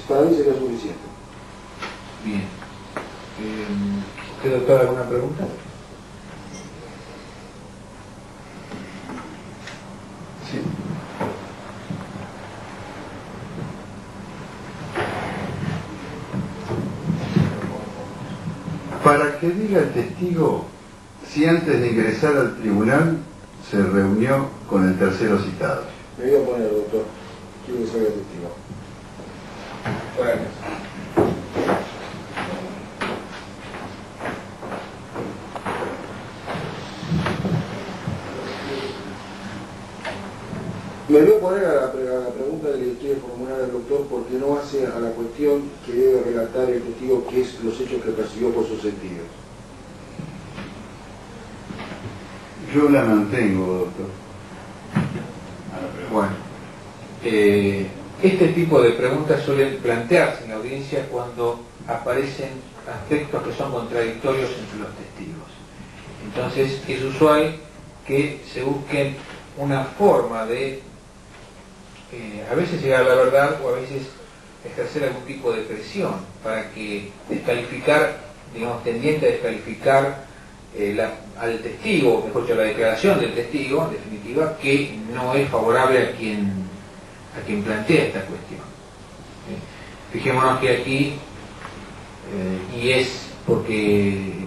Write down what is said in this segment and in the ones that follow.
para mí sería suficiente. Bien. ¿Usted, doctor, alguna pregunta? Sí. Para que diga el testigo si antes de ingresar al tribunal se reunió con el tercero citado. Me voy a poner, doctor. Quiero que salga el testigo. Bueno. Me voy a poner a la pregunta que le quiere formular al doctor, porque no hace a la cuestión que debe relatar el testigo, que es los hechos que percibió por sus sentidos. Yo la mantengo, doctor. Bueno, este tipo de preguntas suelen plantearse en la audiencia cuando aparecen aspectos que son contradictorios entre los testigos. Entonces es usual que se busquen una forma de a veces llegar a la verdad o a veces ejercer algún tipo de presión para que descalificar, digamos, tendiente a descalificar al testigo, mejor dicho, la declaración del testigo, en definitiva, que no es favorable a quien plantea esta cuestión. Fijémonos que aquí, y es porque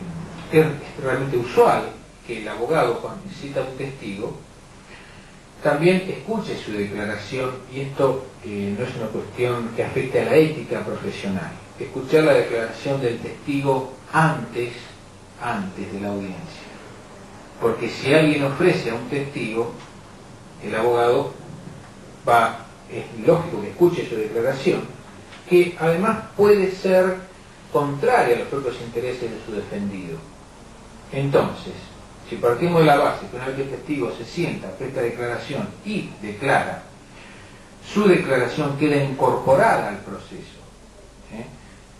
es realmente usual que el abogado, cuando cita a un testigo, también escuche su declaración, y esto no es una cuestión que afecte a la ética profesional. Escuchar la declaración del testigo antes de la audiencia. Porque si alguien ofrece a un testigo, el abogado es lógico que escuche su declaración, que además puede ser contraria a los propios intereses de su defendido. Entonces, si partimos de la base que una vez que el testigo se sienta, presta declaración y declara, su declaración queda incorporada al proceso,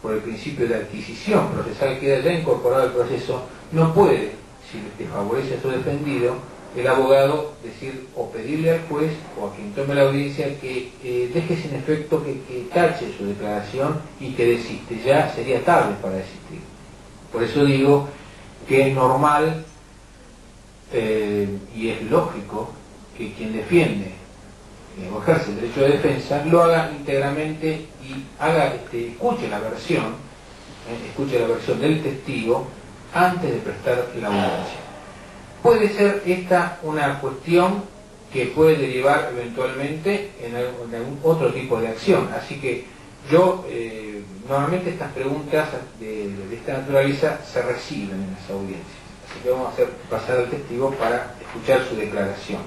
por el principio de adquisición procesal, queda ya incorporado al proceso, no puede, si le favorece a su defendido, el abogado decir o pedirle al juez o a quien tome la audiencia que deje sin efecto, que tache su declaración y que desiste. Ya sería tarde para desistir. Por eso digo que es normal y es lógico que quien defiende o ejerce el derecho de defensa lo haga íntegramente y escuche la versión del testigo antes de prestar la audiencia. Puede ser esta una cuestión que puede derivar eventualmente en algún otro tipo de acción, así que yo normalmente estas preguntas de esta naturaleza se reciben en las audiencias. Así que vamos a hacer pasar al testigo para escuchar su declaración.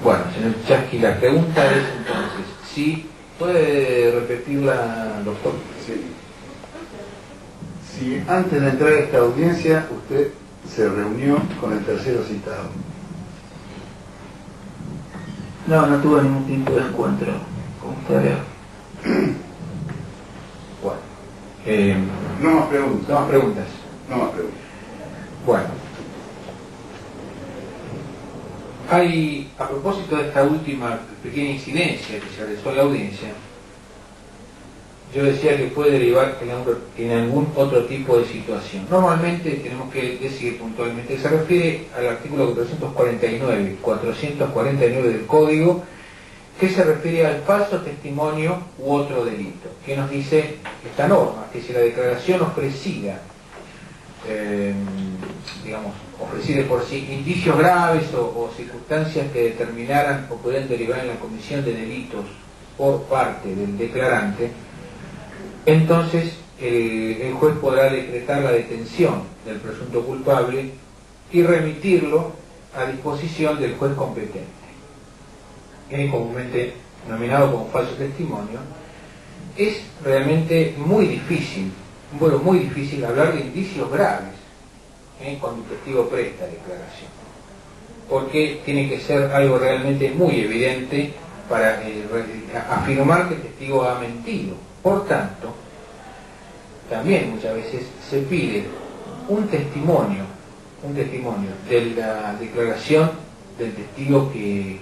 Bueno, señor Chasqui, la pregunta es entonces, ¿sí puede repetirla, doctor? Sí. Si antes de entrar a esta audiencia usted se reunió con el tercero citado. No tuve ningún tipo de encuentro con usted. Bueno. No más preguntas. No más preguntas. No más preguntas. Bueno. Hay, a propósito de esta última pequeña incidencia que se realizó en la audiencia, yo decía que puede derivar en algún otro tipo de situación. Normalmente tenemos que decir puntualmente que se refiere al artículo 449 del Código, que se refiere al falso testimonio u otro delito, que nos dice esta norma, que si la declaración ofrecida, ofrecida por sí indicios graves o circunstancias que determinaran o pudieran derivar en la comisión de delitos por parte del declarante, entonces el juez podrá decretar la detención del presunto culpable y remitirlo a disposición del juez competente, comúnmente denominado como falso testimonio. Es realmente muy difícil hablar de indicios graves cuando un testigo presta declaración, porque tiene que ser algo realmente muy evidente para afirmar que el testigo ha mentido. Por tanto, también muchas veces se pide un testimonio de la declaración del testigo que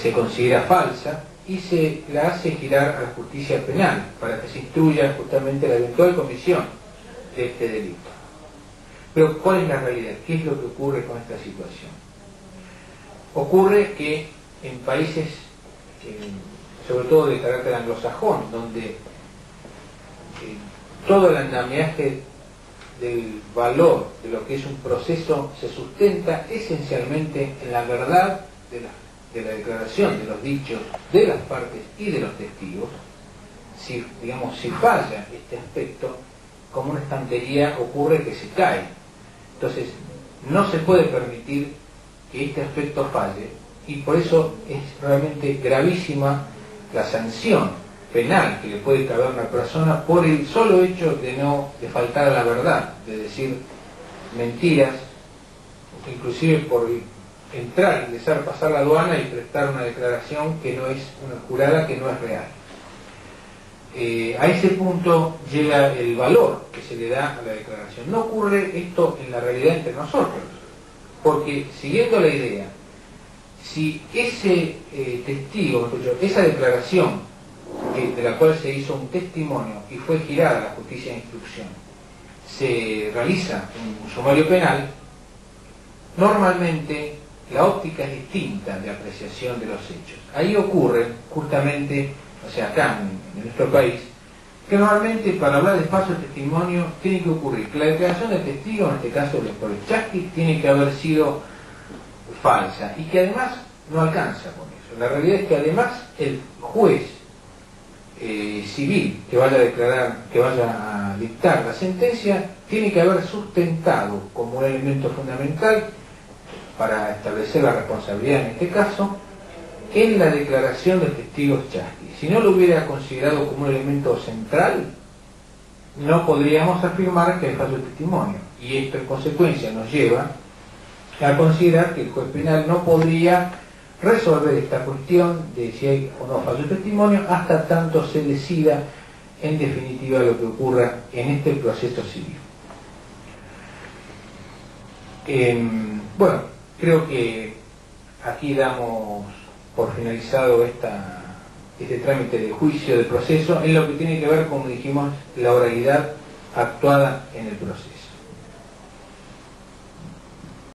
se considera falsa y se la hace girar a la justicia penal para que se instruya justamente la eventual comisión de este delito. Pero ¿cuál es la realidad? ¿Qué es lo que ocurre con esta situación? Ocurre que en países, sobre todo de carácter anglosajón, donde todo el andamiaje del valor de lo que es un proceso se sustenta esencialmente en la verdad de la declaración, de los dichos de las partes y de los testigos. Si falla este aspecto, como una estantería ocurre que se cae. Entonces, no se puede permitir que este aspecto falle, y por eso es realmente gravísima la sanción penal que le puede caber a una persona por el solo hecho de faltar a la verdad, de decir mentiras, inclusive por entrar, ingresar, pasar la aduana y prestar una declaración que no es una jurada, que no es real. A ese punto llega el valor que se le da a la declaración. No ocurre esto en la realidad entre nosotros, porque siguiendo la idea, si ese testigo, esa declaración de la cual se hizo un testimonio y fue girada a la justicia de instrucción, se realiza en un sumario penal, normalmente la óptica es distinta de apreciación de los hechos. Ahí ocurre justamente, o sea, acá en nuestro país, que normalmente para hablar de falso testimonio tiene que ocurrir que la declaración del testigo, en este caso por el Chasqui, tiene que haber sido falsa y que además no alcanza con eso. La realidad es que además el juez civil que vaya a declarar, que vaya a dictar la sentencia, tiene que haber sustentado como un elemento fundamental para establecer la responsabilidad en este caso en la declaración del testigo Chasqui. Si no lo hubiera considerado como un elemento central, no podríamos afirmar que hay falso testimonio, y esto en consecuencia nos lleva a considerar que el juez penal no podría resolver esta cuestión de si hay o no falso testimonio hasta tanto se decida en definitiva lo que ocurra en este proceso civil. Bueno, creo que aquí damos por finalizado este trámite de juicio, de proceso, en lo que tiene que ver, como dijimos, la oralidad actuada en el proceso.